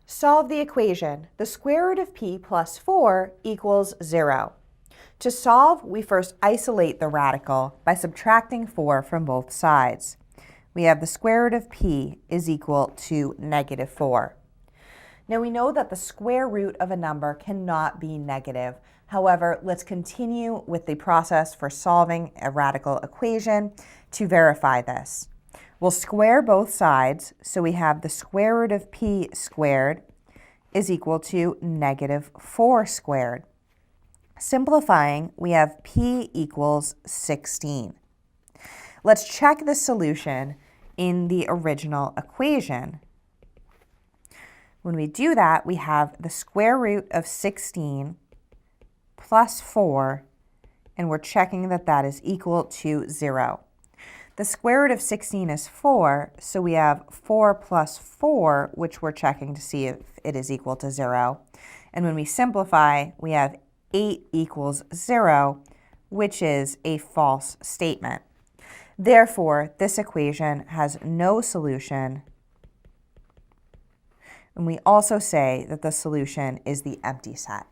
Solve the equation. The square root of p plus 4 equals 0. To solve, we first isolate the radical by subtracting 4 from both sides. We have the square root of p is equal to negative 4. Now we know that the square root of a number cannot be negative. However, let's continue with the process for solving a radical equation to verify this. We'll square both sides, so we have the square root of p squared is equal to negative 4 squared. Simplifying, we have p equals 16. Let's check the solution in the original equation. When we do that, we have the square root of 16 plus 4, and we're checking that that is equal to 0. The square root of 16 is 4, so we have 4 plus 4, which we're checking to see if it is equal to 0. And when we simplify, we have 8 equals 0, which is a false statement. Therefore, this equation has no solution. And we also say that the solution is the empty set.